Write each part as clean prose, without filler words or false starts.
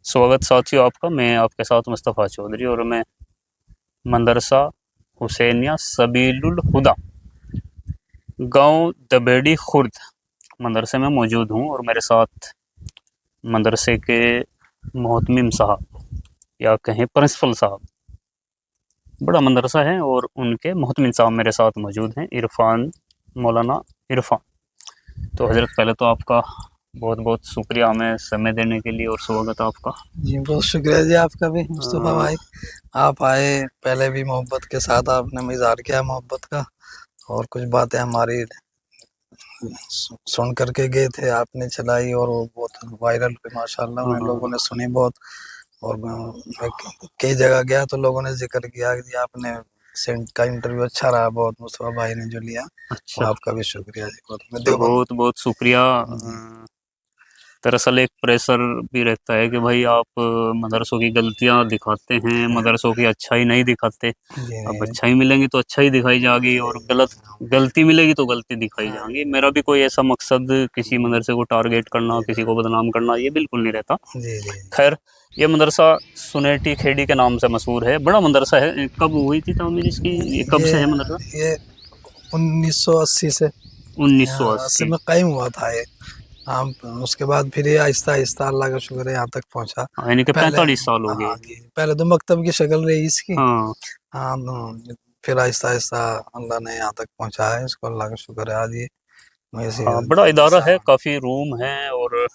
स्वागत साथियों आपका। मैं आपके साथ मुस्तफ़ा चौधरी और मैं मदरसा हुसैनिया सबीलुल हुदा गांव दबेड़ी खुर्द मदरसे में मौजूद हूं और मेरे साथ मदरसे के मोहतमिम साहब या कहें प्रिंसिपल साहब, बड़ा मदरसा है और उनके मोहतमिम साहब मेरे साथ मौजूद हैं, इरफान, मौलाना इरफान। तो हज़रत पहले तो आपका बहुत बहुत शुक्रिया हमें समय देने के लिए और स्वागत आपका। जी बहुत शुक्रिया जी आपका भी मुस्तफ़ा अ, भाई। आप आए, पहले भी मोहब्बत के साथ आपने इज़हार किया मोहब्बत का, और कुछ बातें हमारी सुन करके गए थे, आपने चलाई और वो बहुत वायरल हुई माशाल्लाह। उन्हें लोगों ने सुनी बहुत, और मैं कई जगह गया तो लोगों ने जिक्र किया कि आपने सेंट का इंटरव्यू अच्छा रहा बहुत, मुस्तफ़ा भाई ने जो लिया। अच्छा, वो आपका भी शुक्रिया जी बहुत। मैं तो देवबंद। बहुत बहुत शुक्रिया। जी दरअसल एक प्रेशर भी रहता है कि भाई आप मदरसों की गलतियां दिखाते हैं, मदरसों की अच्छाई नहीं दिखाते। जी अब अच्छाई मिलेंगी तो अच्छाई दिखाई जाएगी और गलती मिलेगी तो गलती दिखाई जाएगी। मेरा भी कोई ऐसा मकसद किसी मदरसे को टारगेट करना, किसी को बदनाम करना, ये बिल्कुल नहीं रहता। जी जी। खैर, ये मदरसा सुनेटी खेड़ी के नाम से मशहूर है, बड़ा मदरसा है। कब हुई थी तामीर इसकी, ये कब ये से है मदरसा? ये 1980 से यहाँ 1980। से में कायम हुआ था ये। हाँ, उसके बाद फिर ये आहिस्ता आहिस्ता अल्लाह का शुक्र है यहाँ तक पहुँचा। यानी कि पहले 45 साल हो गए। हाँ जी, पहले तो मकतब की शक्ल रही इसकी। हाँ। हाँ फिर आहिस्ता आहिस्ता अल्लाह ने यहाँ तक पहुँचाया है इसको, अल्लाह का शुक्र है। आज ये वैसे हाँ, बड़ा इदारा है, काफ़ी रूम हैं और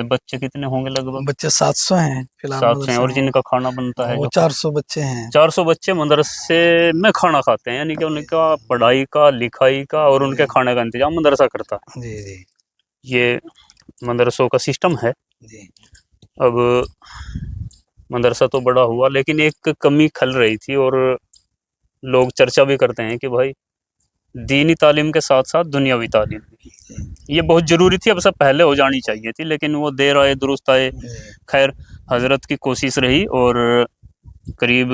बच्चे कितने होंगे लगभग? बच्चे 700 हैं फिलहाल 700 हैं मदरसे और में। जिनका खाना बनता है वो जो 400 बच्चे हैं। 400 बच्चे मदरसे में खाना खाते हैं, यानी कि उनका पढ़ाई का, लिखाई का और उनके जी खाने का इंतज़ाम मदरसा करता है। जी जी ये मदरसों का सिस्टम है। जी अब मदरसा तो बड़ा हुआ लेकिन एक कमी खल रही थी और लोग चर्चा भी करते हैं कि भाई दीनी तालीम के साथ-साथ दुनियावी तालीम भी, ये बहुत ज़रूरी थी, अब सब पहले हो जानी चाहिए थी, लेकिन वो देर आए दुरुस्त आए। जी। खैर, हज़रत की कोशिश रही और करीब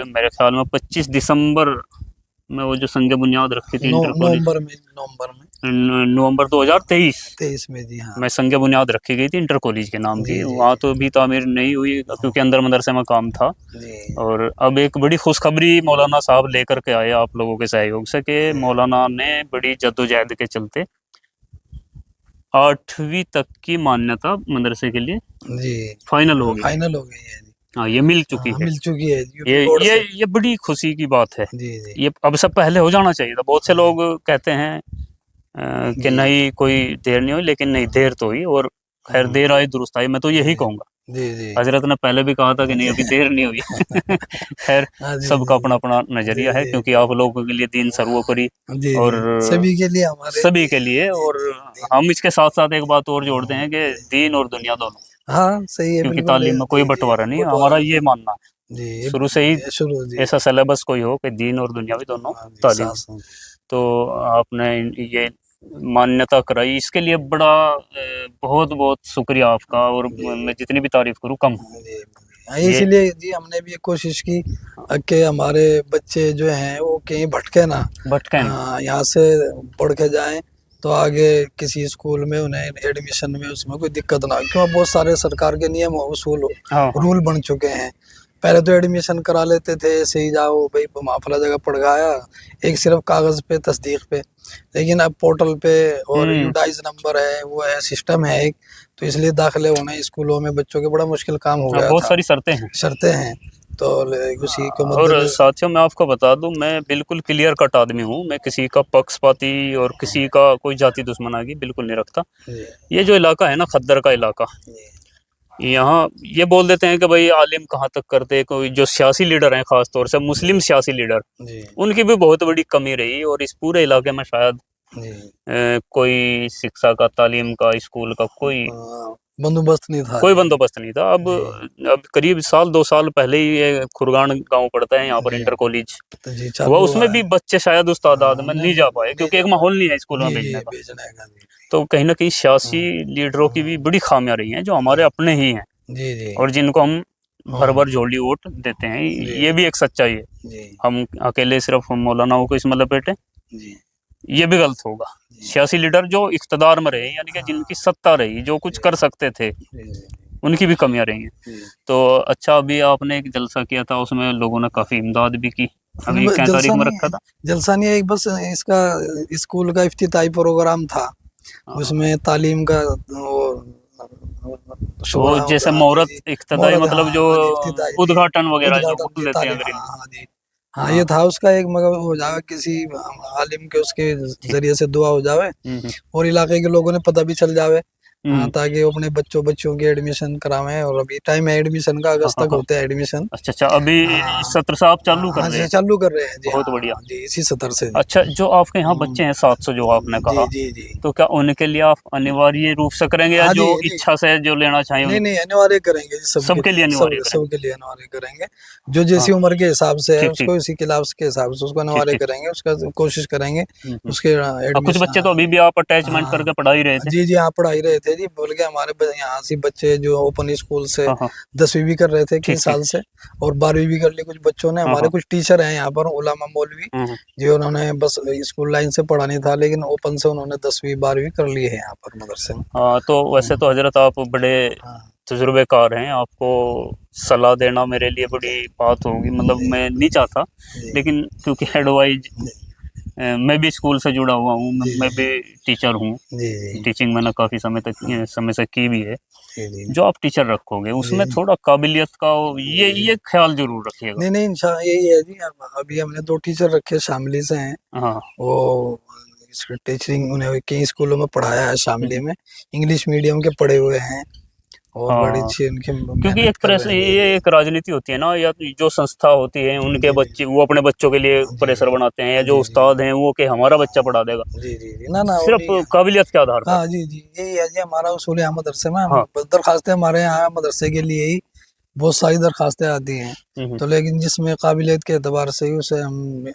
मेरे ख़्याल में 25 दिसंबर में वो जो संग बुनियाद रखी थी इंटर कॉलेज, नवंबर में नवंबर 2023 23 में जी हाँ। में संग बुनियाद रखी गई थी इंटर कॉलेज के नाम जी की। जी वहाँ जी तो अभी तामीर नहीं हुई हाँ, क्योंकि अंदर मदरसे में काम था। जी और अब एक बड़ी खुशखबरी मौलाना साहब लेकर के आए आप लोगों के सहयोग से कि मौलाना ने बड़ी जद्दोजहद के चलते 8वीं तक की मान्यता मदरसे के लिए जी फाइनल हो गई है। फाइनल हो गई है जी। हाँ, ये मिल चुकी हाँ है। मिल चुकी है यूपी ये बोर्ड ये से। ये बड़ी खुशी की बात है। जी जी ये अब सब पहले हो जाना चाहिए था। बहुत से जी लोग कहते हैं कि जी नहीं कोई देर नहीं हुई, लेकिन नहीं, देर तो हुई और खैर हम्म, देर आई दुरुस्त आई, मैं तो यही जी कहूँगा। जी जी हजरत ने पहले भी कहा था कि नहीं जी अभी देर नहीं हुई। खैर, हाँ जी सबका जी अपना अपना जी नजरिया है जी क्योंकि आप लोगों के लिए दीन सर्वोपरि जी और जी सभी के लिए हमारे सभी के लिए। जी और जी हम इसके साथ साथ एक बात और जोड़ते हैं कि दीन और दुनिया दोनों, हाँ सही है क्योंकि बिल्कुल। तालीम में कोई जी जी बंटवारा नहीं है, हमारा बटवारा ये नहीं। मानना है जी शुरू से ही। ये शुरू जी ऐसा सिलेबस कोई हो कि दीन और दुनियावी दोनों हाँ जी तालीम है। सास जी तो आपने ये मान्यता कराई, इसके लिए बड़ा बहुत बहुत शुक्रिया आपका। और जी मैं जितनी भी तारीफ करूँ कम है। जी हाँ, ये इसीलिए जी हमने भी ये कोशिश की कि हमारे बच्चे जो हैं वो कहीं भटके ना। भटके ना। यहाँ से पढ़ के जाएं तो आगे किसी स्कूल में उन्हें एडमिशन में उसमें कोई दिक्कत ना हो, क्यों बहुत सारे सरकार के नियम उसूल हाँ हाँ। रूल बन चुके हैं। पहले तो एडमिशन करा लेते थे ऐसे ही, जाओ भाई माफला जगह पढ़ गया, एक सिर्फ कागज़ पे तस्दीक पे। लेकिन अब पोर्टल पे और हम्म। यूडाइज नंबर है, वो है, सिस्टम है एक। तो इसलिए दाखिले होने स्कूलों में बच्चों के बड़ा मुश्किल काम हो हाँ, गया बहुत था। सारी शर्तें हैं। शर्तें हैं, तो उसी को और मद्देनजर। साथियों मैं आपको बता दूं, मैं बिल्कुल क्लियर कट आदमी हूँ। मैं किसी का पक्षपाती और किसी का कोई जाति दुश्मनागी बिल्कुल नहीं रखता। जी ये जो इलाका है ना, खद्दर का इलाका, जी यहाँ ये बोल देते हैं कि भाई आलिम कहाँ तक करते हैं। कोई जो सियासी लीडर हैं, खास तौर से जी मुस्लिम सियासी लीडर, जी उनकी भी बहुत बड़ी कमी रही और इस पूरे इलाके में शायद जी कोई शिक्षा का, तालीम का, स्कूल का कोई बंदोबस्त नहीं था कोई जी। बंदोबस्त नहीं था। जी अब करीब साल 2 साल पहले ही ये खुरगान गांव पड़ता है, यहाँ पर जी इंटर कॉलेज तो जी हुआ। चालू हुआ उसमें है। भी बच्चे शायद उस तादाद में नहीं नहीं नहीं जा पाए नहीं क्योंकि जा एक पाए। माहौल नहीं है स्कूल में जी जी भेजने का। बेचने का जी। तो कहीं ना कहीं सियासी हाँ, लीडरों की भी बड़ी खामियां रही हैं जो हमारे अपने ही हैं जी जी और जिनको हम भर हाँ भर झोली वोट देते हैं। जी ये भी एक सच्चाई है। जी हम अकेले सिर्फ हम मौलानाओं को इसमें लपेटे, जी ये भी गलत होगा। जी सियासी लीडर जो इख्तदार में रहे, यानी कि हाँ जिनकी सत्ता रही, जो कुछ जी कर सकते थे, जी उनकी भी कमियां रही हैं। जी। तो अच्छा, अभी आपने एक जलसा किया था, उसमें लोगों ने काफी इमदाद भी की, अभी क्या तारीख जलसा में नहीं रखा है, था? जलसा नहीं है, एक बस इसका स्कूल का इफ्तिताई प्रोग्राम था, हाँ, उसमें तालीम का वो वो शुरा जैसे होता, हाँ जी जी, मुहूर्त इख्तिताई, मुहूर्त, मतलब जो हाँ जी, इफ्तिताई जी, उद्घाटन वगैरह जो उद्घाटन बोल जी, देते हैं तालीम, अंग्रेजी हाँ में। हाँ जी, हाँ हाँ। ये था उसका एक, मगर हो जावे किसी आलिम के उसके ठीक। जरिए से दुआ हो जावे, हम्म। और इलाके के लोगों ने पता भी चल जावे, हाँ, हम्म। ताकि वो अपने बच्चों की एडमिशन करावें, और अभी टाइम है एडमिशन का, हाँ अगस्त हाँ तक हाँ। होते हैं एडमिशन। अच्छा अच्छा, अभी हाँ सत्र साहब चालू कर हाँ रहे जी, हैं। चालू कर रहे हैं जी, बहुत बढ़िया। हाँ जी, इसी सतर से जी। अच्छा, जो आपके यहाँ हम्म, बच्चे हैं 700 जो आपने जी कहा, जी जी, तो क्या उनके लिए आप अनिवार्य रूप से करेंगे, या हाँ जी जो जी, इच्छा से जो लेना चाहें नहीं उनके नहीं, अनिवार्य करेंगे जी, सबके सबके लिए लिए, सब अनिवार्य करेंगे? सबके लिए अनिवार्य करेंगे, जो हाँ। जैसी उम्र के हिसाब से है ठीक ठीक उसको, इसी क्लास के हिसाब से उसको ठीक अनिवार्य ठीक। करेंगे, उसका कोशिश करेंगे हम्म। उसके और कुछ एडमिशन। बच्चे तो अभी भी आप अटैचमेंट करके पढ़ा ही रहे थे। जी जी, हाँ पढ़ा ही रहे थे जी, बोल के हमारे यहाँ से बच्चे जो ओपन स्कूल से हाँ हाँ। 10वीं भी कर रहे थे ठीक कई ठीक। साल से, और 12वीं भी कर ली कुछ बच्चों ने, हाँ हमारे हाँ। कुछ टीचर हैं यहाँ पर उलामा मौलवी, हम्म। जो उन्होंने बस स्कूल लाइन से पढ़ा नहीं था, लेकिन ओपन से उन्होंने 10वीं 12वीं कर ली है यहाँ पर मदरसे में। हाँ, तो वैसे तो हजरत आप बड़े हाँ तजुर्बेकार हैं, आपको सलाह देना मेरे लिए बड़ी बात होगी, मतलब जी मैं नहीं चाहता, जी लेकिन क्योंकि एडवाइज, जी मैं भी स्कूल से जुड़ा हुआ हूँ, जी मैं भी टीचर हूँ। जी जी टीचिंग मैंने काफ़ी समय से की भी है। जी जी जो आप टीचर रखोगे जी उसमें जी थोड़ा काबिलियत का जी। ये ख्याल जरूर रखिएगा। नहीं नहीं, इंशाल्लाह यही है जी, अभी हमने 2 टीचर रखे शामली से हैं, हाँ। वो टीचिंग उन्हें कई स्कूलों में पढ़ाया है शामली हम्म। में, इंग्लिश मीडियम के पढ़े हुए हैं, और बड़ी हाँ, अच्छी उनकी क्योंकि मेहनत एक कर प्रेस, रहे हैं जी ये एक राजनीति होती है ना, या तो जो संस्था होती है उनके जी बच्चे वो अपने बच्चों के लिए जी प्रेशर बनाते हैं, या जो जी जी उस्ताद हैं वो कि हमारा बच्चा पढ़ा देगा, जी जी जी, ना ना वो सिर्फ नहीं है। काबिलियत के आधार पर। हाँ जी जी, यही है जी हमारा उसूल यहाँ मदरसे में, हम हाँ। दरखास्तें हमारे यहाँ मदरसे के लिए ही बहुत सारी दरखास्तें आती हैं, हम्म। तो लेकिन जिसमें काबिलियत के एतबार से ही उसे हम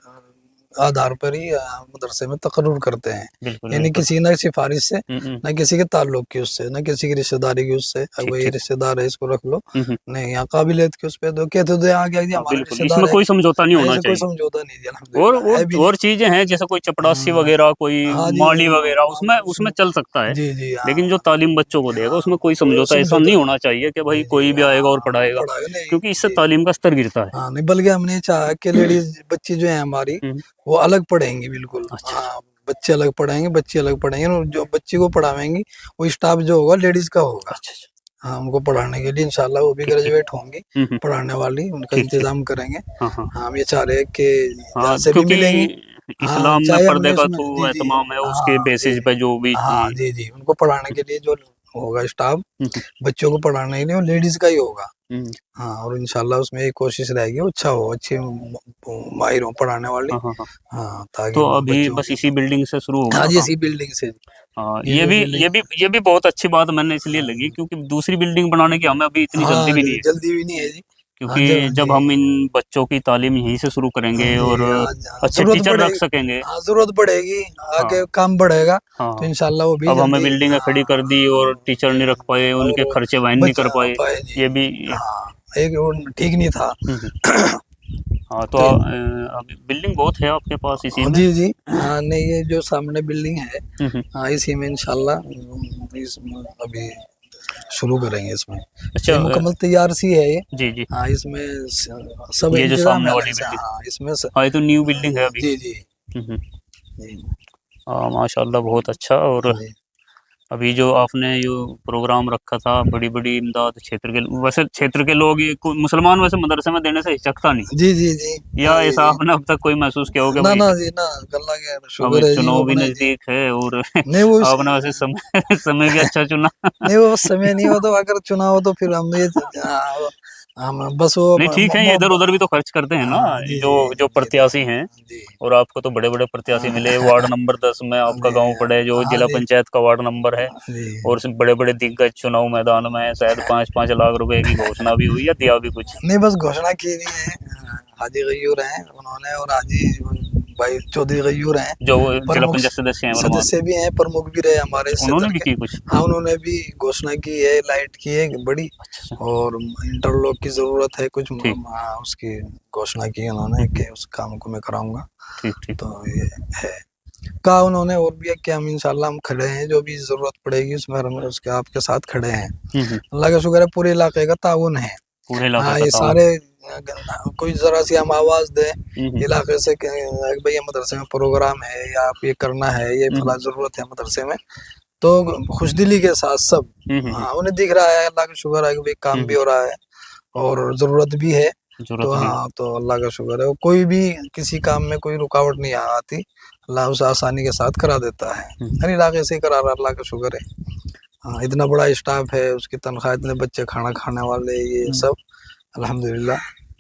आधार पर ही मदरसे में तकर्रुर करते हैं, बिल्कुल यानी बिल्कुल। किसी न सिफारिश से, हम्म। न किसी के ताल्लुक की उससे, न किसी की रिश्तेदारी की उससे, अब ठीक ये ठीक। रिश्तेदार है इसको रख लो, हम्म। नहीं, यहाँ काबिलियत की उस पर तो कहते तो यहाँ क्या जी हाँ हमारे बिल्कुल, रिश्तेदार इसमें है, कोई समझौता नहीं होना ऐसे कोई चाहिए। समझौता नहीं जी, और अल्हम्दुलिल्लाह है भी नहीं। और चीजें हैं, जैसे कोई चपड़ासी हाँ वगैरह, कोई हाँ जी माली हाँ, वगैरह, उसमें उसमें उसमें चल सकता है, जी जी लेकिन जो हाँ तालीम बच्चों को देगा हाँ, उसमें कोई वो समझौता ऐसा समझौता नहीं नहीं, होना चाहिए कि भाई जी जी कोई भी आएगा और हाँ, पढ़ाएगा, पढ़ाएगा नहीं क्योंकि इससे जी, तालीम का स्तर गिरता है। हाँ नहीं, बल्कि हमने चाहा कि लेडीज बच्ची जो है हमारी, हम्म। वो अलग पढ़ेंगी बिल्कुल, अच्छा अच्छा। हाँ, बच्चे अलग पढ़ेंगे, बच्ची अलग पढ़ेंगे, और जो बच्ची को पढ़ावेंगी वो स्टाफ जो होगा लेडीज का होगा, अच्छा अच्छा। हाँ, उनको पढ़ाने के लिए इंशाल्लाह वो भी ठीक ठीक। ग्रेजुएट होंगी, हम्म। पढ़ाने वाली, उनका ठीक ठीक। इंतजाम करेंगे। हाँ हाँ। हाँ, हम ये चाह रहे हैं कि जहाँ हाँ, से भी क्योंकि मिलेंगी, हाँ, इस्लाम में चाहे पर्दे हमने का उसमें तो जी जी, एहतमाम है, उसके हाँ जी बेसिस पे जो भी हाँ जी जी, उनको पढ़ाने के लिए जो होगा स्टाफ, हम्म। बच्चों को पढ़ाने के लिए वो लेडीज का ही होगा, हम्म। हाँ, और इंशाल्लाह उसमें एक कोशिश रहेगी वो अच्छा हो, अच्छी माहिर हो पढ़ाने वाली, हाँ हाँ हाँ। हाँ, ताकि तो वो अभी बच्चों बस की, इसी बिल्डिंग से शुरू होगा हाँ ना जी, काम? इसी बिल्डिंग से, हाँ, ये जो बिल्डिंग, ये भी बहुत अच्छी बात मैंने इसलिए लगी, क्योंकि दूसरी बिल्डिंग बनाने की हमें अभी इतनी जल्दी हाँ भी नहीं जी, है, जल्दी भी नहीं है जी, हाँ क्योंकि जी जब हम इन बच्चों की तालीम यहीं से शुरू हाँ करेंगे जी, और हाँ, अच्छे जरूरत टीचर रख पड़ेगी, सकेंगे। हाँ जरूरत पड़ेगी, हाँ आगे काम बढ़ेगा, हाँ तो हाँ। इंशाल्लाह वो भी अब हमें जल्दी, बिल्डिंगें खड़ी कर दी और टीचर नहीं रख पाए, और उनके वो खर्चे वहन नहीं बच कर पाए, पाए जी, ये भी। हाँ, एक वो ठीक नहीं था। हम्म। हाँ, तो तो अभी बिल्डिंग बहुत है आपके पास इसी में? जी जी, हाँ नहीं, ये जो सामने बिल्डिंग है, हम्म। हाँ, इसी में इंशाल्लाह इस अभी शुरू करेंगे इसमें, अच्छा, ये मुकम्मल तैयार सी है ये, जी जी, हाँ, इसमें सब ये जो इंतजाम सामने है वाली अलग से, बिल्डिंग, हाँ, इसमें हाँ ये तो न्यू बिल्डिंग है अभी। जी जी हम्म। जी हाँ, माशाल्लाह बहुत अच्छा। और जी अभी जो आपने जो प्रोग्राम रखा था, बड़ी बड़ी इमदाद क्षेत्र के, वैसे क्षेत्र के लोग, ये मुसलमान वैसे मदरसे में देने से हिचकता नहीं, जी जी जी, हाँ या जी ऐसा जी, आपने अब तक कोई महसूस किया हो कि ना भाई ना जी ना, अल्लाह के अब शुक्र है जी, वो चुनाव भी अपने जी, नजदीक है, और नहीं वो आपने वैसे समय समय भी अच्छा चुना। नहीं वो समय नहीं हो, तो अगर चुनाव तो फिर हम ये हम बस वो नहीं ठीक है, ये इधर उधर भी तो खर्च करते हैं ना, हाँ जी जो जी जो जी जी प्रत्याशी हैं, जी और आपको तो बड़े बड़े प्रत्याशी मिले, वार्ड नंबर 10 में आपका जी, गांव पड़े, जो हाँ जिला जी पंचायत का वार्ड नंबर है, जी, और बड़े बड़े दिग्गज चुनाव मैदान में, शायद 5-5 लाख रुपए की घोषणा भी हुई या दिया भी कुछ। नहीं बस घोषणा की नहीं है, हाजी गयूर हैं उन्होंने, और हाजी भाई चौधरी गयूर हैं, जो जिला प्रमुख पंचायत सदस्य हैं वर्तमान में, सदस्य भी हैं, प्रमुख भी रहे हमारे इस अच्छा, उन्होंने क्षेत्र भी के, की कुछ? हाँ, उन्होंने भी घोषणा की है, लाइट की है बड़ी, अच्छा अच्छा। और इंटरलॉक की जरूरत है कुछ, ठीक। हाँ, उसकी घोषणा की उन्होंने कि उस काम को मैं कराऊंगा, ठीक ठीक। तो ये है। कहा उन्होंने, और भी है कि हम इंशाल्लाह हम खड़े हैं, जो भी जरूरत पड़ेगी उसमें हम उसके आपके साथ खड़े हैं। अल्लाह का शुक्र है, पूरे इलाके का ताउन है। पूरे इलाके हाँ, का ये ताउन। सारे कोई जरा सी हम आवाज दे इलाके से कि भाई ये मदरसे में प्रोग्राम है या आप ये करना है, ये फला जरूरत है मदरसे में, तो खुशदिली के साथ सब, हाँ उन्हें दिख रहा है, अल्लाह का शुक्र है कि भाई काम भी हो रहा है और जरूरत भी है। जरूरत तो भी है। हाँ, तो अल्लाह का शुक्र है, कोई भी किसी काम में कोई रुकावट नहीं आती, अल्लाह उसे आसानी के साथ करा देता है। हर इलाके से ही करा रहा है, अल्लाह का शुक्र है। हाँ, इतना बड़ा स्टाफ है, उसकी तनख्वाह, इतने बच्चे खाना खाने वाले, ये सब अल्हम्दुलिल्लाह,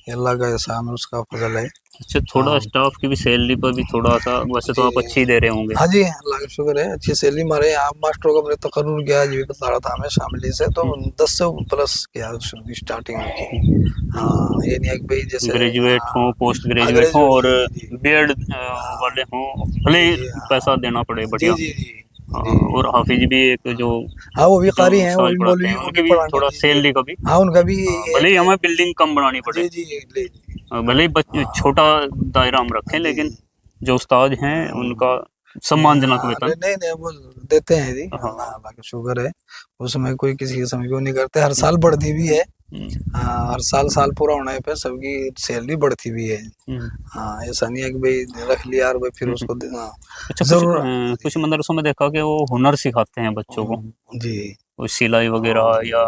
ये अल्लाह का एहसान है, उसका फजल है। अच्छा, थोड़ा हाँ स्टाफ की भी सैलरी पर भी थोड़ा सा, वैसे तो जी, आप अच्छी ही दे रहे होंगे। हाँ जी, अल्लाह का शुक्र है, अच्छी सैलरी हमारे यहाँ मास्टरों का अपने तकर्रुर किया, जी बता रहा था हमें शामिली से, तो 10 से प्लस किया स्टार्टिंग की। हाँ, ये नहीं है कि भाई जैसे, ग्रेजुएट हाँ हो, पोस्ट हाँ, ग्रेजुएट हो ग्रेजुएट, और जी जी बीएड हाँ वाले हों, भले जी ही जी पैसा देना पड़े, जी बढ़िया। जी जी हाँ, जी और हाफिज भी एक जो हाँ, वो भी जो कारी हैं, वो साज भी पढ़ाते हैं, मौलवी, वो उनकी भी भी पढ़ाने, थोड़ा जी जी, सैलरी का भी, हाँ उनका भी हाँ, यही है भले ही कि, हमें बिल्डिंग कम बनानी पड़े, जी जी जी भले ही हाँ छोटा दायरा हम रखें, जी लेकिन जो उस्ताद हैं उनका सम्मानजनक हाँ, वेतन। नहीं नहीं, वो देते हैं जी, अल्लाह हाँ। अल्लाह का शुक्र है, उसमें कोई किसी किस्म की वो नहीं करते, हर साल बढ़ती भी है। हम्म, हाँ, हर साल साल पूरा होने पे सबकी सैलरी बढ़ती भी है। हम्म, हाँ, ऐसा नहीं है कि भाई रख लिया और भाई फिर हम्म। उसको हाँ, अच्छा, जरूर, कुछ मदरसों में देखा कि वो हुनर सिखाते हैं बच्चों को, जी कोई सिलाई हाँ वगैरह या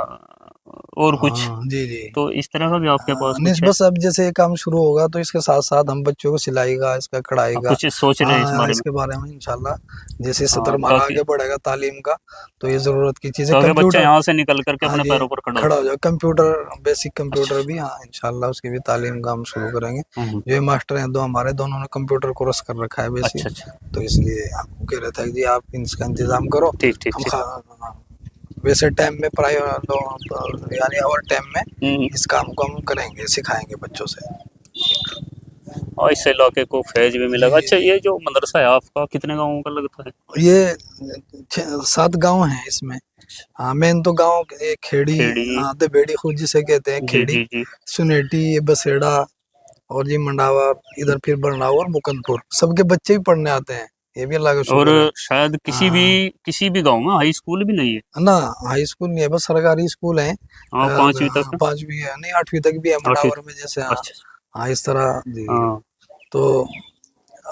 और कुछ, हाँ जी जी तो इस तरह का भी आपके पास नहीं, कुछ है? बस अब जैसे ये काम शुरू होगा तो इसके साथ साथ हम बच्चों को सिलाई का, इसका कढ़ाई का, कुछ सोच रहे हैं इस हाँ बारे में? इसके बारे में इंशाल्लाह, जैसे हाँ, सत्र हमारा ताकि आगे बढ़ेगा तालीम का, तो ये जरूरत की चीजें, ताकि बच्चा कंप्यूटर, यहाँ से निकल करके हाँ अपने जी, पैरों पर खड़ा हो खड़ा हो जाए। जाए, कंप्यूटर, बेसिक कंप्यूटर अच्छा। भी, हाँ इंशाल्लाह उसकी भी तालीम का हम शुरू करेंगे। हम्म, जो ये मास्टर हैं दो हमारे, दोनों ने कंप्यूटर कोर्स कर रखा है बेसिक, अच्छा अच्छा। तो इसलिए हम कह रहे थे कि जी आप इसका इंतजाम करो, ठीक ठीक हम ठीक। वैसे टाइम में यानी और टाइम में हम्म। इस काम को हम करेंगे, सिखाएंगे बच्चों से। और इससे इलाके को फैज भी जी मिलेगा। जी अच्छा, ये जो मदरसा है आपका कितने गाँवों का लगता है? ये 7 गांव हैं इसमें। अच्छा। हाँ, मेन तो गांव ये खेड़ी, खेड़ी। हाँ दबेड़ी खुद जिसे कहते हैं, जी खेड़ी, जी जी। सुनेटी, ये बसेड़ा, और ये मंडावा, इधर फिर बरनावा और मुकंदपुर, सबके बच्चे भी पढ़ने आते हैं, ये भी अल्लाह का और शुक्र है। शायद हाँ किसी भी गांव में हाई स्कूल भी नहीं है। ना, हाई स्कूल नहीं है, बस सरकारी स्कूल है। हाँ, 5वीं तक है। 5वीं है, नहीं 8वीं तक भी है 8वीं। मंडावर में, जैसे हाँ, अच्छा। हाँ इस तरह जी। हाँ। तो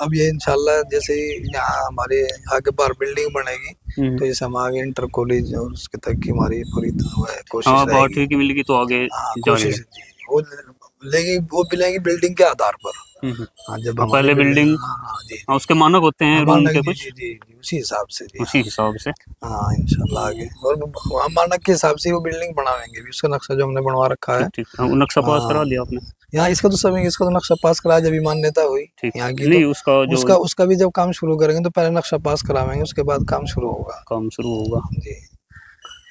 अब ये इंशाल्लाह जैसे ही यहाँ हमारे आगे बार बिल्डिंग बनेगी, हम्म। तो इसे हम आगे इंटर कॉलेज और उसके तक की हमारी पूरी वो है, हाँ, कोशिश अब रहेगी। 8वीं की मिलेगी तो आगे हाँ जाएंगे। कोशिश जी, वो लेगी, वो मिलेगी बिल्डिंग के आधार पर। हम्म। हाँ, जब हाँ, हमारी पहले बिल्डिंग, बिल्डिंग। हाँ हाँ जी हाँ, जी, उसके मानक होते हैं रूम मानक के जी कुछ, जी जी जी, उसी हिसाब से जी, उसी हाँ हिसाब से। हाँ इंशाल्लाह आगे, और हम मानक के हिसाब से ही वो बिल्डिंग बनाएंगे भी, उसका नक्शा जो हमने बनवा रखा है। ठीक ठीक। हाँ, नक्शा पास करा हाँ, लिया आपने? यहाँ इसका तो सब, इसका तो नक्शा पास कराया जब मान्यता हुई ठीक यहाँ ठीक। की, तो नहीं, उसका जो उसका उसका भी जब काम शुरू करेंगे तो पहले नक्शा पास करावेंगे, उसके बाद काम शुरू होगा काम शुरू होगा। जी।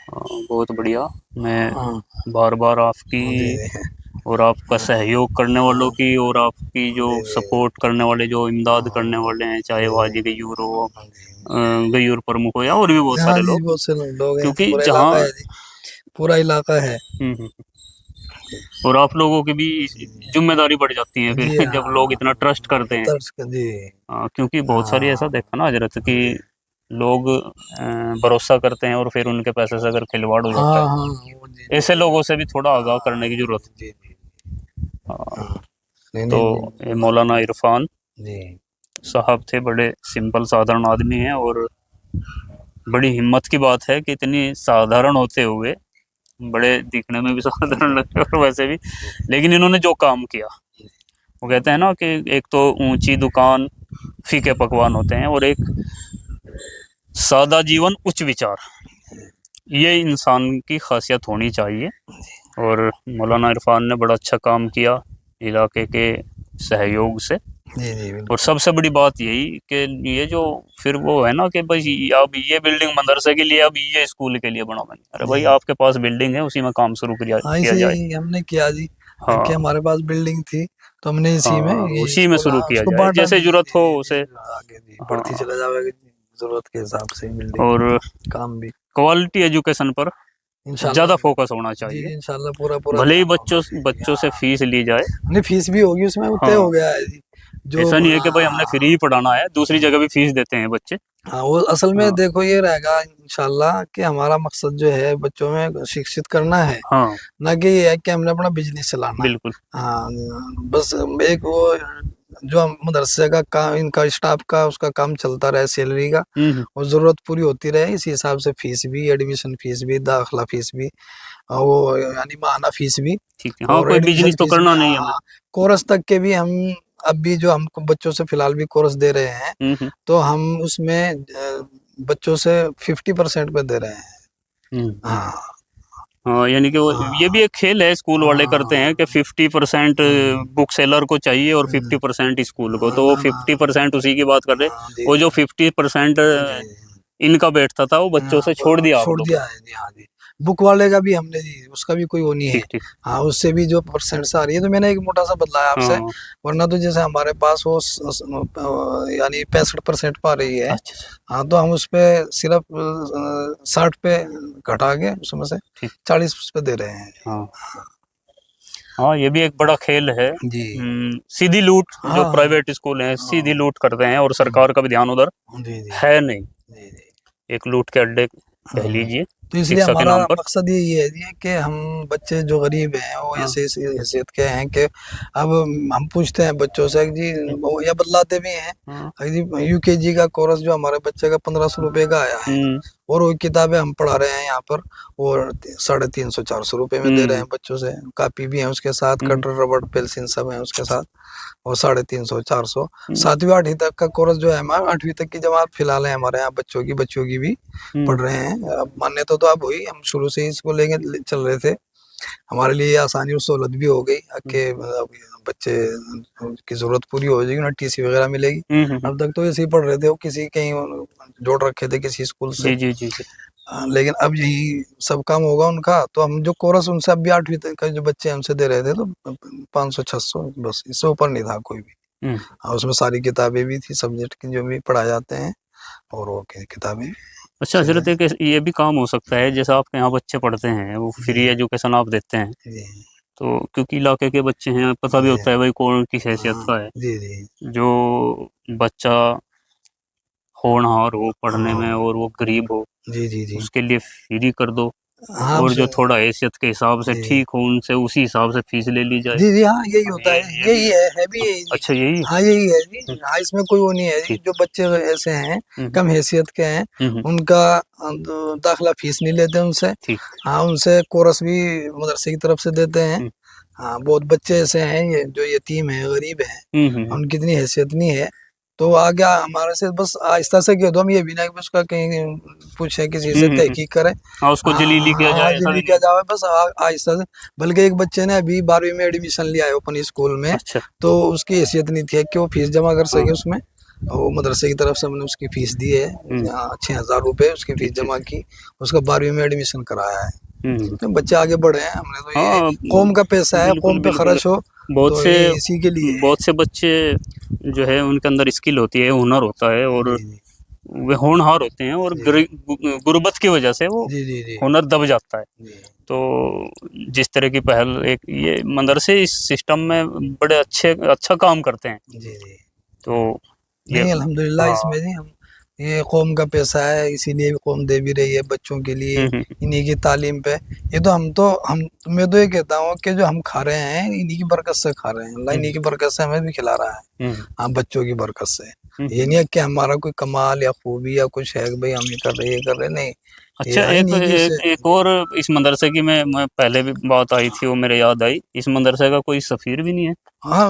हाँ, बहुत बढ़िया। मैं हाँ बार बार आपकी हाँ जी जी और आपका हाँ सहयोग करने वालों हाँ की और आपकी जो जी जी सपोर्ट करने वाले, जो इमदाद करने हाँ वाले हैं, चाहे जी वो हाजी गयूर हो, हाँ जी गयूर प्रमुख हो, या और भी बहुत हाँ सारे जी, लोग, बहुत से लोग हैं, क्योंकि पूरा जहाँ इलाका है जी, पूरा इलाका है हम्म, और आप लोगों की भी जिम्मेदारी बढ़ जाती है जी। फिर जब लोग हाँ, इतना ट्रस्ट करते हैं। तर्स जी, क्योंकि बहुत सारी ऐसा हाँ देखा ना हजरत कि जी लोग भरोसा करते हैं और फिर उनके पैसे से अगर खिलवाड़ हो जाता हाँ है, हाँ, वो जी जी ऐसे लोगों से भी थोड़ा आगाह करने की हाँ जरूरत जी जी है। हाँ, नहीं तो नहीं नहीं, ये मौलाना इरफान जी साहब थे, बड़े सिंपल साधारण आदमी हैं, और बड़ी हिम्मत की बात है कि इतनी साधारण होते हुए बड़े दिखने में भी साधारण लगते हैं और वैसे भी, लेकिन इन्होंने जो काम किया, वो कहते हैं ना कि एक तो ऊंची दुकान फीके पकवान होते हैं, और एक सादा जीवन उच्च विचार, ये इंसान की खासियत होनी चाहिए। और मौलाना इरफान ने बड़ा अच्छा काम किया इलाके के सहयोग से। जी जी और बिल्कुल, सबसे बड़ी बात यही कि ये जो फिर वो है ना कि भाई अब ये बिल्डिंग मदरसे के लिए, अब ये स्कूल के लिए बना बनी, अरे भाई जी आपके पास बिल्डिंग है, उसी में काम शुरू हाँ, किया इसे जाए। ही हमने किया जी, कि हाँ। हमारे पास बिल्डिंग थी, तो हमने इसी में हाँ, ये उसी में और शुरू हाँ, किया उसको जाए, बांटा जैसे जी जरूरत जी हो जी उसे। जी, आगे जी बढ़ती हाँ। चला जाएगा जरूरत के हिसाब से बिल्डिंग और काम भी क्वालिटी एजुकेशन पर इंशाल्लाह, ज़्यादा फोकस होना जी चाहिए। जी इंशाल्लाह पूरा पूरा भले ही ध्यान होगा जी जी बच्चों से हाँ, फीस ली जाए। नहीं फीस भी होगी उसमें, वो तय हाँ। हो गया है जी, जो ऐसा नहीं है कि भाई हमने फ्री ही पढ़ाना है, दूसरी जगह भी फीस देते हैं बच्चे। हाँ, वो असल में हाँ देखो ये रहेगा इंशाल्लाह कि हमारा मकसद जो है बच्चों में शिक्षित करना है, हाँ ना कि ये है कि हमने अपना बिजनेस चलाना है। बिल्कुल। हाँ, बस एक वो जो हम मदरसे का काम, इनका स्टाफ का उसका काम चलता रहे, सैलरी का हम्म। और जरूरत पूरी होती रहे, इसी हिसाब से फीस भी, एडमिशन फीस भी, दाखिला फीस भी, और वो यानी माहाना फीस भी ठीक है, हाँ और कोई एडमिशन बिजनेस तो फीस भी। करना नहीं हाँ है हमें। हाँ, कोर्स तक के भी हम अब भी जो हम बच्चों से फिलहाल भी कोर्स दे रहे हैं, हम्म। तो हम उसमें बच्चों से 50% पे दे रहे हैं। हम्म। हाँ हाँ यानी कि वो ये हाँ भी एक खेल है, स्कूल वाले करते हैं कि हाँ 50% बुक सेलर को चाहिए और 50% स्कूल को, तो वो 50% उसी की बात कर रहे। हाँ जी वो जो 50% जी इनका बैठता था वो बच्चों हाँ, से छोड़ दिया आप छोड़ लोगों दिया ने। है जी। हाँ जी, बुक वाले का भी हमने जी, उसका भी कोई वो नहीं है। ठीक ठीक। हाँ, उससे भी जो परसेंट्स आ रही है, तो मैंने एक मोटा सा बदला है आपसे, हाँ वरना तो जैसे हमारे पास वो यानी 65% पा रही है। अच्छा अच्छा। हाँ, तो हम उस पे सिर्फ 60 पे घटा के उसमें से ठीक। 40 पे दे रहे हैं। हाँ हाँ ये भी एक बड़ा खेल है। जी सीधी लूट, जो हाँ प्राइवेट स्कूल हैं सीधी हाँ लूट करते हैं और हम्म, सरकार का भी ध्यान उधर जी जी है नहीं। जी जी एक लूट के अड्डे कह हाँ, लीजिए तो इसलिए शिक्षा के हमारा नाम पर। मकसद यही है जी कि हम बच्चे जो गरीब हैं वो हाँ ऐसे ऐसी हैसियत के हैं कि अब हम पूछते हैं बच्चों से कि जी, वो या बदलाते भी हैं हाँ। कि जी यूकेजी का कोर्स जो हमारे बच्चे का 1500 रुपये का आया है, हम्म और वो किताबें हम पढ़ा रहे हैं यहाँ पर, और 350-400 रुपये में दे रहे हम्म हैं बच्चों से। कॉपी भी है उसके साथ, हम्म कटर रबड़ पेंसिल सब है उसके साथ, और 350-400। हम्म 7वीं 8वीं तक का कोर्स जो है हमारा, 8वीं तक की जमात फिलहाल है हमारे यहाँ बच्चों की भी हम्म पढ़ रहे हैं। अब मान्यता तो अब हुई, हम शुरू से ही इसको लेके चल रहे थे, हमारे लिए आसानी और सहूलत भी हो गई कि अब बच्चे की जरूरत पूरी हो जाएगी, उन्हें टीसी वगैरह मिलेगी। हम्म। अब तक तो ऐसे ही पढ़ रहे थे, वो किसी कहीं जोड़ रखे थे किसी स्कूल से। जी जी जी जी। लेकिन अब यही सब काम होगा उनका, तो हम जो कोर्स उनसे अब भी 8वीं तक का जो बच्चे हमसे दे रहे थे, तो 500-600 बस, इससे ऊपर नहीं था कोई भी। हम्म। हाँ, उसमें सारी किताबें भी थी, सब्जेक्ट की जो भी पढ़ाए जाते हैं, और वो किताबें अच्छा चल हजरत, रहे एक ये भी काम हो सकता है जैसे आपके यहाँ बच्चे पढ़ते हैं वो हैं। फ्री जी एजुकेशन आप देते हैं, जी तो क्योंकि इलाके के बच्चे हैं पता भी जी होता है भाई कौन किस हैसियत हाँ का है। जी जी जो बच्चा होनहार हो पढ़ने में हाँ और वो गरीब हो जी जी जी उसके लिए फ्री कर दो, हाँ और उसे जो थोड़ा हैसियत के हिसाब से जी ठीक हो उनसे उसी हिसाब से फीस ले ली जाए। जी जी हाँ, यही होता ये है, ये भी यही है भी यही जी। अच्छा यही। हाँ यही है जी। हम्म, हाँ, इसमें कोई वो नहीं है जी, ठीक। जो बच्चे ऐसे हैं हम्म कम हैसियत के हैं, हम्म। उनका दाखिला फीस नहीं लेते उनसे। ठीक। हाँ, उनसे कोर्स भी मदरसे की तरफ से देते हैं। हम्म हाँ, बहुत बच्चे ऐसे हैं ये जो यतीम है, गरीब है, हम्म। उनकी इतनी हैसियत नहीं है, तो आ गया हमारे से, बस आहिस्ता से कह दो, हम ये भी ना कि उसका कहीं पूछे किसी से हम्म। तहकीक करें। हाँ उसको जलीली किया हाँ जाए जी, ऐसा भी लिखा नहीं। जावे बस आहिस्ता से। बल्कि एक बच्चे ने अभी 12वीं में एडमिशन लिया है अपने स्कूल में, अच्छा। तो उसकी हैसियत नहीं थी कि वो फीस जमा कर हाँ। सके उसमें, और वो मदरसे की तरफ से हमने उसकी फीस दी है, हम्म। 6,000 रुपये उसकी फीस ठीक ठीक। जमा की, उसका 12वीं में एडमिशन कराया है। हम्म। तो बच्चे आगे बढ़े हैं, हमने तो ये हाँ कौम का पैसा है, बिल्कुल कौम पे बिल्कुल। खर्च हो, बहुत तो से ये इसी के लिए है। बहुत से बच्चे जो है उनके अंदर स्किल होती है, हुनर होता है, और जी जी वे होनहार होते हैं, और जी गुर्बत की वजह से वो जी जी जी हुनर दब जाता है। जी तो जिस तरह की पहल एक ये मदरसे इस सिस्टम में बड़े अच्छा काम करते हैं। जी जी तो ये नहीं, अल्हम्दुलिल्लाह हाँ। इसमें जी हम, ये कौम का पैसा है, इसीलिए भी कौम दे भी रही है बच्चों के लिए, हम्म। इन्हीं की तालीम पे। ये तो हम मैं तो ये कहता हूँ कि जो हम खा रहे हैं इन्हीं की बरकत से खा रहे हैं, अल्लाह इन्हीं हम्म की बरकत से हमें भी खिला रहा है। हम्म हाँ, बच्चों की बरकत से। ये हम्म। नहीं है कि हमारा कोई कमाल या खूबी या कुछ है कि भाई हम ये कर रहे नहीं, ये अच्छा हाँ इन्हीं की से। एक और इस मदरसे की मैं पहले भी बात आई थी वो मेरे याद आई, इस मदरसे का कोई सफीर भी नहीं है। हाँ,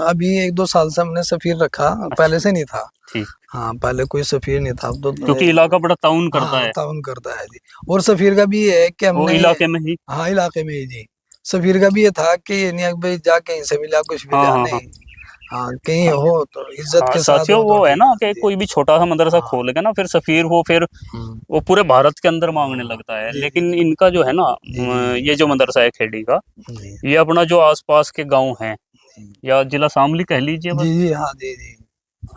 अभी 1-2 साल से हमने सफीर रखा, पहले अच्छा से नहीं था। ठीक। हाँ, पहले कोई सफीर नहीं था, अब तो क्योंकि इलाका बड़ा ताउन करता हाँ है ताउन करता है जी। और सफीर का भी ये है कि वो हमने, इलाके में ही। हाँ इलाके में ही जी, सफीर का भी ये था कि ये नहीं है कि भाई जा कहीं से मिला कुछ हाँ मिला हाँ हाँ। नहीं। हाँ, कहीं हो तो इज्जत हाँ के साथ साथियों हो तो वो है ठीक ना है कि जी। कोई भी छोटा सा मदरसा हाँ खोलेगा ना फिर सफीर वो फिर हम्म, वो पूरे भारत के अंदर मांगने हाँ, लगता है, जी जी लेकिन इनका जो है ना जी जी ये जो मदरसा है खेड़ी का, जी ये अपना जो आसपास के गांव हैं जी या जिला शामली कह लीजिए जी बस। जी हाँ जी जी।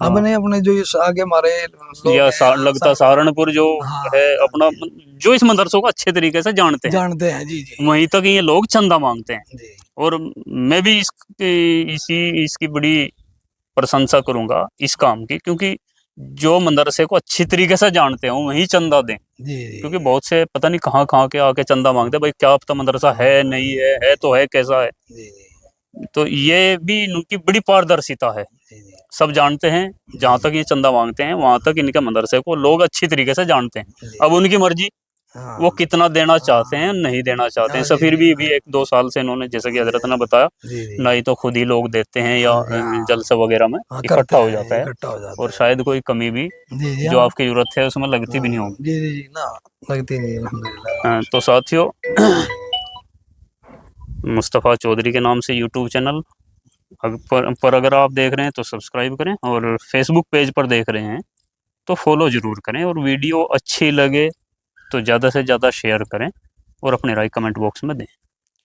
हाँ अपने अपने जो ये आगे हमारे लोग या हैं, हाँ लगता सहारनपुर जो है हाँ हाँ अपना, जी, जो इस मदरसों को अच्छे तरीके से जानते हैं, जानते हैं जी जी वहीं तक ये लोग चंदा मांगते हैं। जी और मैं भी इसकी बड़ी प्रशंसा करूंगा इस काम की, क्योंकि जो मदरसे को अच्छी तरीके से जानते हो वही चंदा दें। जी जी क्योंकि बहुत से पता नहीं कहाँ कहाँ के आके चंदा मांगते हैं, भाई क्या पता मदरसा है नहीं है तो है कैसा है। जी तो ये भी इनकी बड़ी पारदर्शिता है, जी जी सब जानते हैं। जहाँ तक ये चंदा मांगते हैं वहां तक इनके मदरसे को लोग अच्छी तरीके से जानते हैं। जी अब उनकी मर्जी, हाँ वो कितना देना चाहते हाँ हैं नहीं देना चाहते हैं। हाँ सब जी फिर जी भी 1-2 साल से इन्होंने, जैसे कि हजरत ने बताया, जी जी ना ही तो खुद ही लोग देते हैं या हाँ जी हाँ जलसे वगैरह में हाँ करते इकट्ठा हो हैं, जाता है, इकट्ठा हो और जाता है। शायद कोई कमी भी जी जी जो हाँ आपकी जरूरत है उसमें लगती भी नहीं होगी। जी जी जी ना लगती नहीं है, अल्हम्दुलिल्लाह। तो साथियों, मुस्तफ़ा चौधरी के नाम से यूट्यूब चैनल पर अगर आप देख रहे हैं तो सब्सक्राइब करें, और फेसबुक पेज पर देख रहे हैं तो फॉलो ज़रूर करें, और वीडियो अच्छी लगे तो ज़्यादा से ज़्यादा शेयर करें और अपनी राय कमेंट बॉक्स में दें।